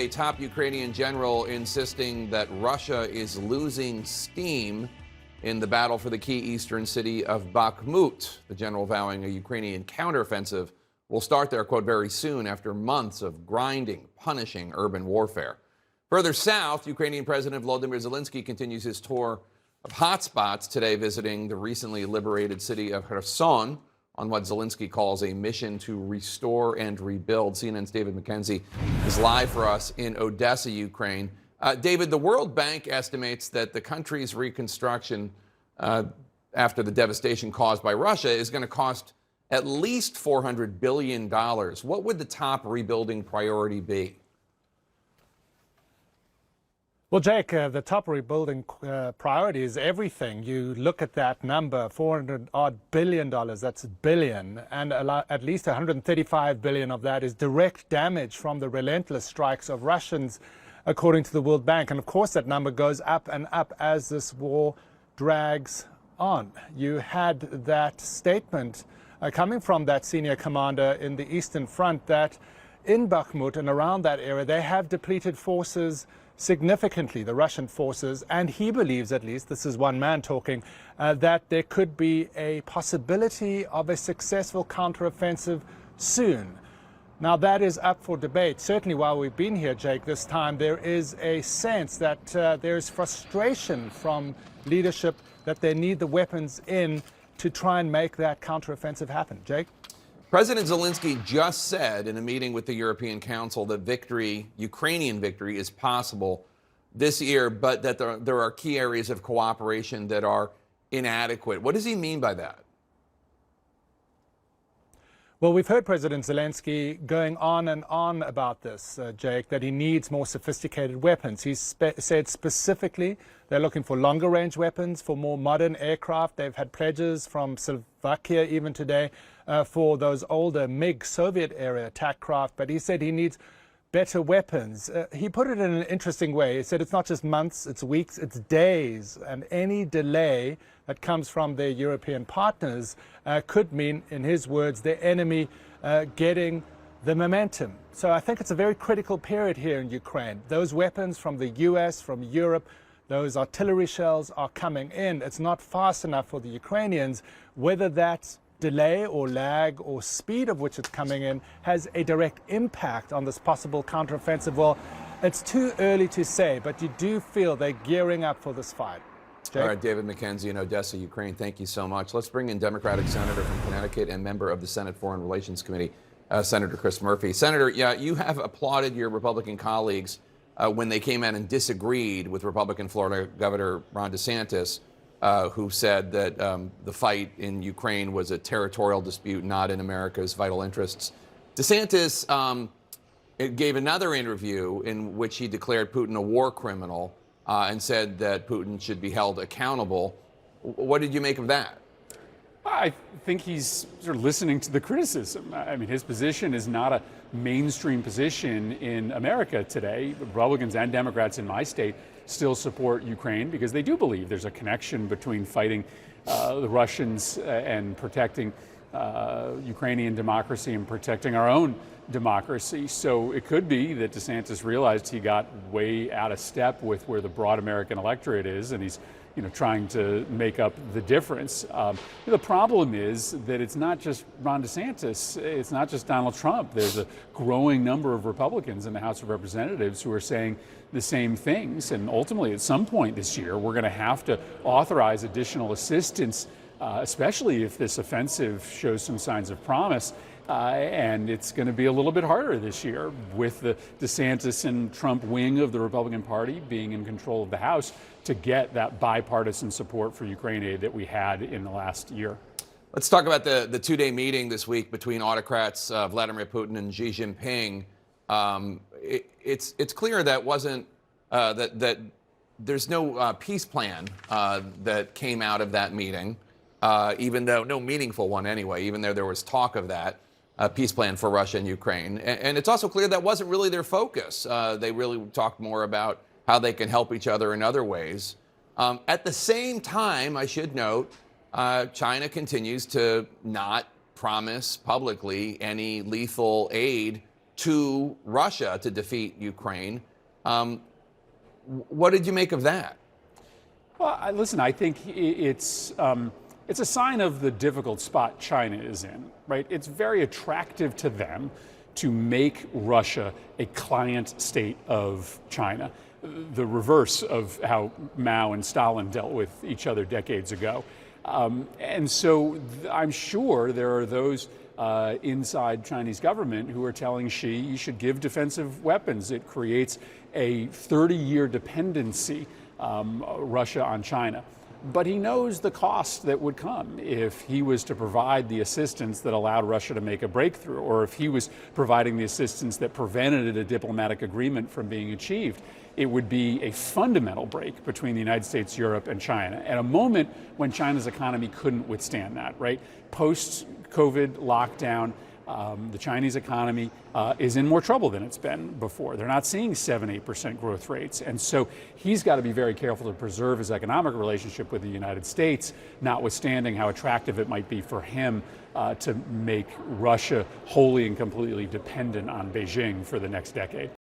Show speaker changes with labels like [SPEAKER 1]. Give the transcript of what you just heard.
[SPEAKER 1] A top Ukrainian general insisting that Russia is losing steam in the battle for the key eastern city of Bakhmut. The general vowing a Ukrainian counteroffensive will start there, quote, very soon after months of grinding, punishing urban warfare. Further south, Ukrainian President Volodymyr Zelensky continues his tour of hotspots today, visiting the recently liberated city of Kherson on what Zelensky calls a mission to restore and rebuild. CNN's David McKenzie is live for us in Odessa, Ukraine. David, the World Bank estimates that the country's reconstruction after the devastation caused by Russia is going to cost at least $400 billion. What would the top rebuilding priority be?
[SPEAKER 2] Well, Jake, the top rebuilding priority is everything. You look at that number, $400-odd billion, that's billion, and at least $135 billion of that is direct damage from the relentless strikes of Russians, according to the World Bank. And of course, that number goes up and up as this war drags on. You had that statement coming from that senior commander in the Eastern Front that in Bakhmut and around that area, they have depleted forces significantly, the Russian forces, and he believes, at least, this is one man talking, that there could be a possibility of a successful counteroffensive soon. Now, that is up for debate. Certainly, while we've been here, Jake, this time, there is a sense that there's frustration from leadership that they need the weapons in to try and make that counteroffensive happen. Jake?
[SPEAKER 1] President Zelensky just said in a meeting with the European Council that Ukrainian victory, is possible this year, but that there are key areas of cooperation that are inadequate. What does he mean by that?
[SPEAKER 2] Well, we've heard President Zelensky going on and on about this, Jake, that he needs more sophisticated weapons. He's said specifically they're looking for longer-range weapons, for more modern aircraft. They've had pledges from Slovakia even today for those older MiG Soviet-era attack craft. But he said he needs better weapons. He put it in an interesting way. He said it's not just months, it's weeks, it's days. And any delay that comes from their European partners could mean, in his words, the enemy getting the momentum. So I think it's a very critical period here in Ukraine. Those weapons from the US, from Europe, those artillery shells are coming in. It's not fast enough for the Ukrainians. Whether that's delay or lag or speed of which it's coming in has a direct impact on this possible counteroffensive. Well, it's too early to say, but you do feel they're gearing up for this fight. Jake?
[SPEAKER 1] All right, David McKenzie in Odessa, Ukraine, thank you so much. Let's bring in Democratic Senator from Connecticut and member of the Senate Foreign Relations Committee, Senator Chris Murphy. Senator, yeah, you have applauded your Republican colleagues when they came out and disagreed with Republican Florida Governor Ron DeSantis, who said that the fight in Ukraine was a territorial dispute, not in America's vital interests. DeSantis gave another interview in which he declared Putin a war criminal and said that Putin should be held accountable. What did you make of that?
[SPEAKER 3] I think he's sort of listening to the criticism. I mean, his position is not a mainstream position in America today. Republicans and Democrats in my state still support Ukraine because they do believe there's a connection between fighting the Russians and protecting Ukrainian democracy and protecting our own democracy. So it could be that DeSantis realized he got way out of step with where the broad American electorate is, and he's trying to make up the difference. The problem is that it's not just Ron DeSantis, it's not just Donald Trump. There's a growing number of Republicans in the House of Representatives who are saying the same things. And ultimately, at some point this year, we're going to have to authorize additional assistance, especially if this offensive shows some signs of promise. And it's going to be a little bit harder this year with the DeSantis and Trump wing of the Republican Party being in control of the House to get that bipartisan support for Ukraine aid that we had in the last year.
[SPEAKER 1] Let's talk about the two-day meeting this week between autocrats Vladimir Putin and Xi Jinping. It's clear that wasn't that there's no peace plan that came out of that meeting, even though no meaningful one anyway, even though there was talk of that. Peace plan for Russia and Ukraine. And it's also clear that wasn't really their focus. They really talked more about how they can help each other in other ways. At the same time, I should note, China continues to not promise publicly any lethal aid to Russia to defeat Ukraine. What did you make of that?
[SPEAKER 3] Well, listen, I think it's a sign of the difficult spot China is in, right? It's very attractive to them to make Russia a client state of China, the reverse of how Mao and Stalin dealt with each other decades ago. And so I'm sure there are those inside Chinese government who are telling Xi, you should give defensive weapons. It creates a 30-year dependency, Russia on China. But he knows the cost that would come if he was to provide the assistance that allowed Russia to make a breakthrough, or if he was providing the assistance that prevented a diplomatic agreement from being achieved. It would be a fundamental break between the United States, Europe, and China at a moment when China's economy couldn't withstand that, right? Post-COVID lockdown, the Chinese economy is in more trouble than it's been before. They're not seeing 7-8% growth rates. And so he's got to be very careful to preserve his economic relationship with the United States, notwithstanding how attractive it might be for him to make Russia wholly and completely dependent on Beijing for the next decade.